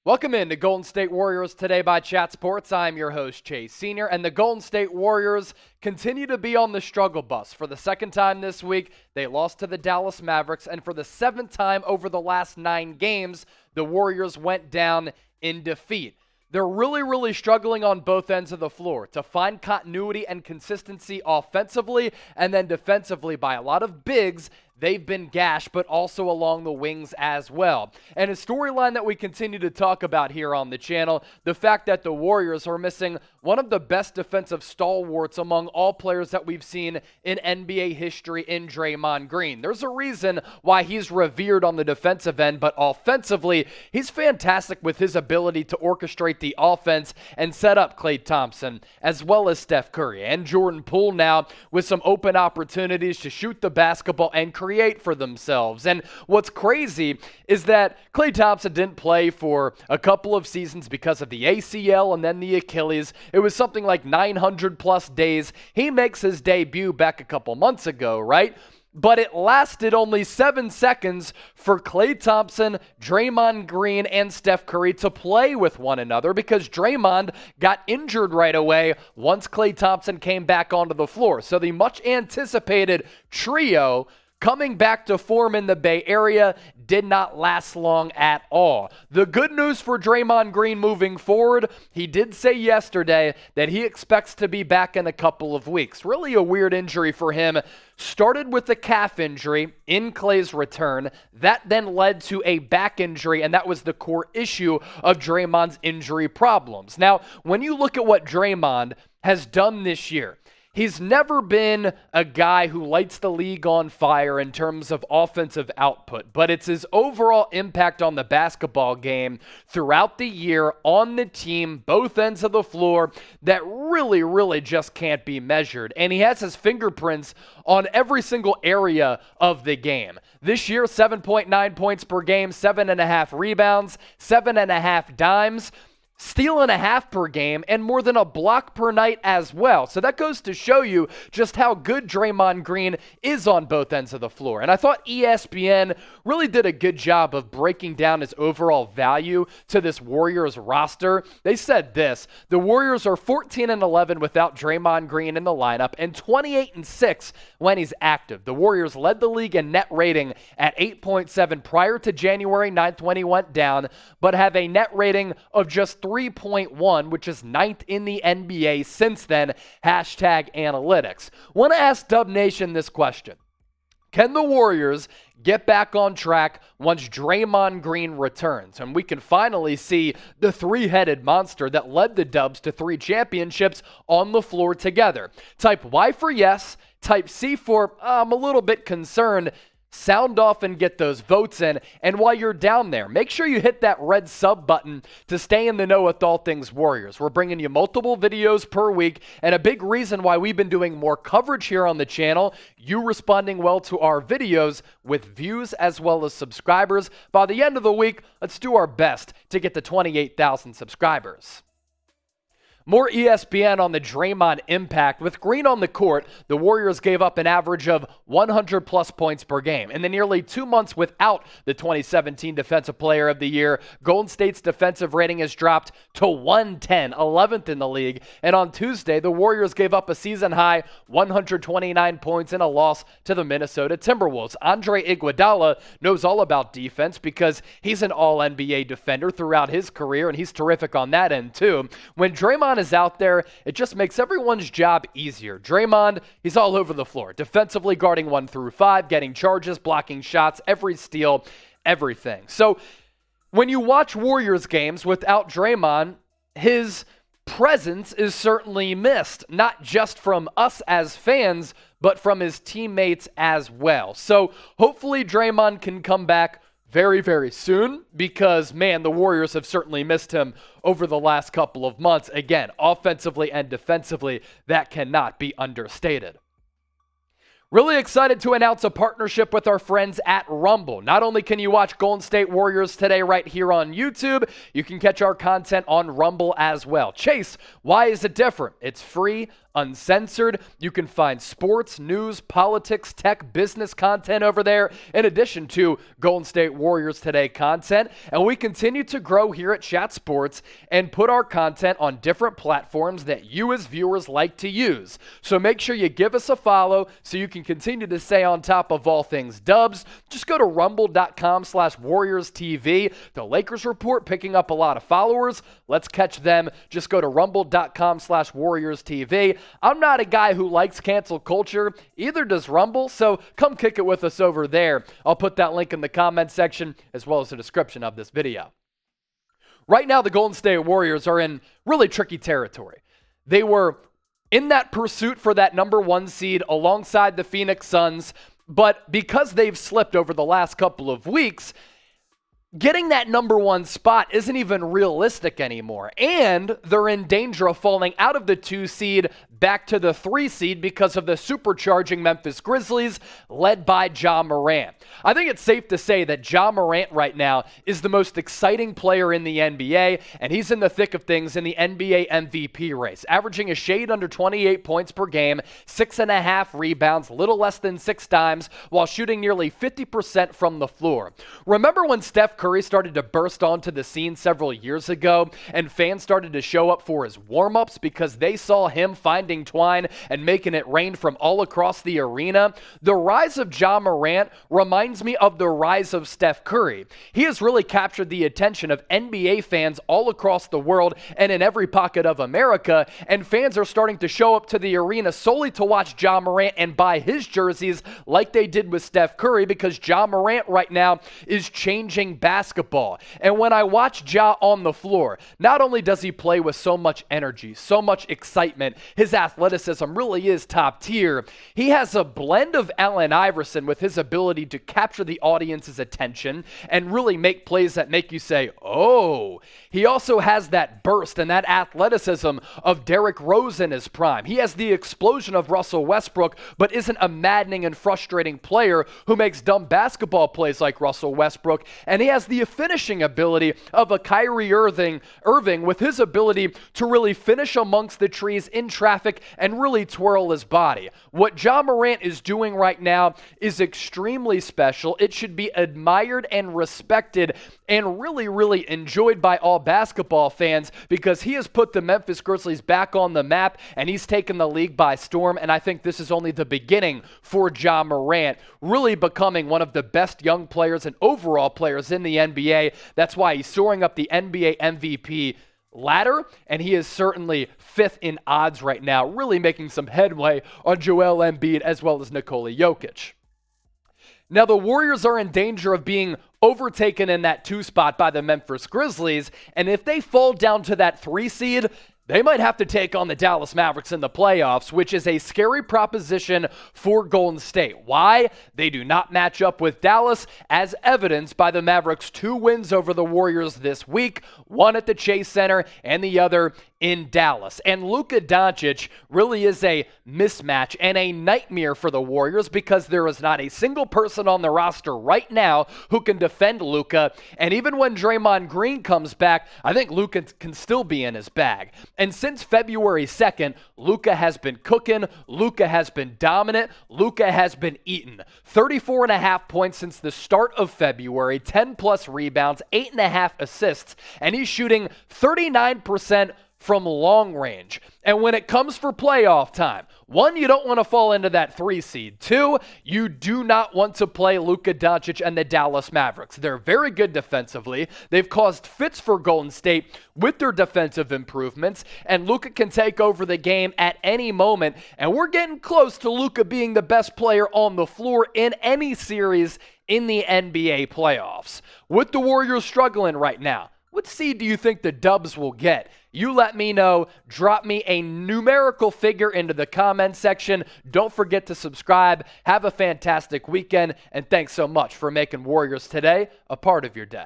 Welcome in to Golden State Warriors Today by Chat Sports. I'm your host, Chase Sr., and the Golden State Warriors continue to be on the struggle bus. For the second time this week, they lost to the Dallas Mavericks, and for the seventh time over the last 9 games, the Warriors went down in defeat. They're really struggling on both ends of the floor to find continuity and consistency offensively, and then defensively by a lot of bigs. They've been gashed, but also along the wings as well. And a storyline that we continue to talk about here on the channel, the fact that the Warriors are missing one of the best defensive stalwarts among all players that we've seen in NBA history in Draymond Green. There's a reason why he's revered on the defensive end, but offensively, he's fantastic with his ability to orchestrate the offense and set up Klay Thompson, as well as Steph Curry and Jordan Poole now with some open opportunities to shoot the basketball and create for themselves. And what's crazy is that Klay Thompson didn't play for a couple of seasons because of the ACL and then the Achilles. It was something like 900 plus days. He makes his debut back a couple months ago, right? But it lasted only 7 seconds for Klay Thompson, Draymond Green, and Steph Curry to play with one another because Draymond got injured right away once Klay Thompson came back onto the floor. So the much anticipated trio coming back to form in the Bay Area did not last long at all. The good news for Draymond Green moving forward, he did say yesterday that he expects to be back in a couple of weeks. Really a weird injury for him. Started with a calf injury in Klay's return. That then led to a back injury, and that was the core issue of Draymond's injury problems. Now, when you look at what Draymond has done this year, he's never been a guy who lights the league on fire in terms of offensive output, but it's his overall impact on the basketball game throughout the year on the team, both ends of the floor, that really just can't be measured. And he has his fingerprints on every single area of the game. This year, 7.9 points per game, 7.5 rebounds, 7.5 dimes, steal and a half per game, and more than a block per night as well. So that goes to show you just how good Draymond Green is on both ends of the floor. And I thought ESPN really did a good job of breaking down his overall value to this Warriors roster. They said this: the Warriors are 14-11 without Draymond Green in the lineup and 28-6 when he's active. The Warriors led the league in net rating at 8.7 prior to January 9th when he went down, but have a net rating of just 3.1, which is 9th in the NBA since then. #analytics. Want to ask Dub Nation this question: can the Warriors get back on track once Draymond Green returns and we can finally see the three-headed monster that led the Dubs to 3 championships on the floor together? Type Y for yes, type C for I'm a little bit concerned. Sound off and get those votes in. And while you're down there, make sure you hit that red sub button to stay in the know with all things Warriors. We're bringing you multiple videos per week, and a big reason why we've been doing more coverage here on the channel, you responding well to our videos with views as well as subscribers. By the end of the week, let's do our best to get to 28,000 subscribers. More ESPN on the Draymond impact. With Green on the court, the Warriors gave up an average of 100-plus points per game. In the nearly 2 months without the 2017 Defensive Player of the Year, Golden State's defensive rating has dropped to 110, 11th in the league. And on Tuesday, the Warriors gave up a season-high 129 points in a loss to the Minnesota Timberwolves. Andre Iguodala knows all about defense because he's an all-NBA defender throughout his career, and he's terrific on that end, too. When Draymond is out there, it just makes everyone's job easier. Draymond, he's all over the floor, defensively guarding 1 through 5, getting charges, blocking shots, every steal, everything. So when you watch Warriors games without Draymond, his presence is certainly missed, not just from us as fans, but from his teammates as well. So hopefully Draymond can come back very soon because, man, the Warriors have certainly missed him over the last couple of months. Again, offensively and defensively, that cannot be understated. Really excited to announce a partnership with our friends at Rumble. Not only can you watch Golden State Warriors Today right here on YouTube, you can catch our content on Rumble as well. Chase, why is it different? It's free, uncensored. You can find sports, news, politics, tech, business content over there, in addition to Golden State Warriors Today content. And we continue to grow here at Chat Sports and put our content on different platforms that you as viewers like to use. So make sure you give us a follow so you can continue to stay on top of all things Dubs. Just go to rumble.com/WarriorsTV. The Lakers report picking up a lot of followers. Let's catch them. Just go to rumble.com/WarriorsTV. I'm not a guy who likes cancel culture. Either does Rumble, so come kick it with us over there. I'll put that link in the comments section as well as the description of this video. Right now, the Golden State Warriors are in really tricky territory. They were in that pursuit for that number 1 seed alongside the Phoenix Suns, but because they've slipped over the last couple of weeks, getting that number 1 spot isn't even realistic anymore. And they're in danger of falling out of the 2 seed back to the 3 seed because of the supercharging Memphis Grizzlies led by Ja Morant. I think it's safe to say that Ja Morant right now is the most exciting player in the NBA, and he's in the thick of things in the NBA MVP race, averaging a shade under 28 points per game, 6.5 rebounds, little less than 6 times, while shooting nearly 50% from the floor. Remember when Steph Curry started to burst onto the scene several years ago, and fans started to show up for his warm-ups because they saw him finding twine and making it rain from all across the arena? The rise of Ja Morant reminds me of the rise of Steph Curry. He has really captured the attention of NBA fans all across the world and in every pocket of America, and fans are starting to show up to the arena solely to watch Ja Morant and buy his jerseys like they did with Steph Curry, because Ja Morant right now is changing basketball. And when I watch Ja on the floor, not only does he play with so much energy, so much excitement, his athleticism really is top tier. He has a blend of Allen Iverson with his ability to capture the audience's attention and really make plays that make you say, oh. He also has that burst and that athleticism of Derrick Rose in his prime. He has the explosion of Russell Westbrook, but isn't a maddening and frustrating player who makes dumb basketball plays like Russell Westbrook. And he has the finishing ability of a Kyrie Irving with his ability to really finish amongst the trees in traffic and really twirl his body. What Ja Morant is doing right now is extremely special. It should be admired and respected and really, really enjoyed by all basketball fans, because he has put the Memphis Grizzlies back on the map and he's taken the league by storm. And I think this is only the beginning for Ja Morant, really becoming one of the best young players and overall players in the NBA. That's why he's soaring up the NBA MVP ladder, and he is certainly 5th in odds right now, really making some headway on Joel Embiid as well as Nikola Jokic. Now, the Warriors are in danger of being overtaken in that 2 spot by the Memphis Grizzlies, and if they fall down to that 3 seed, they might have to take on the Dallas Mavericks in the playoffs, which is a scary proposition for Golden State. Why? They do not match up with Dallas, as evidenced by the Mavericks' 2 wins over the Warriors this week, one at the Chase Center and the other in Dallas. And Luka Doncic really is a mismatch and a nightmare for the Warriors, because there is not a single person on the roster right now who can defend Luka. And even when Draymond Green comes back, I think Luka can still be in his bag. And since February 2nd, Luka has been cooking. Luka has been dominant. Luka has been eaten. 34.5 points since the start of February, 10+ rebounds, 8.5 assists, and he's shooting 39% from long range. And when it comes for playoff time, 1, you don't want to fall into that 3 seed. 2, you do not want to play Luka Doncic and the Dallas Mavericks. They're very good defensively. They've caused fits for Golden State with their defensive improvements, and Luka can take over the game at any moment. And we're getting close to Luka being the best player on the floor in any series in the NBA playoffs. With the Warriors struggling right now, what seed do you think the Dubs will get? You let me know. Drop me a numerical figure into the comment section. Don't forget to subscribe. Have a fantastic weekend, and thanks so much for making Warriors Today a part of your day.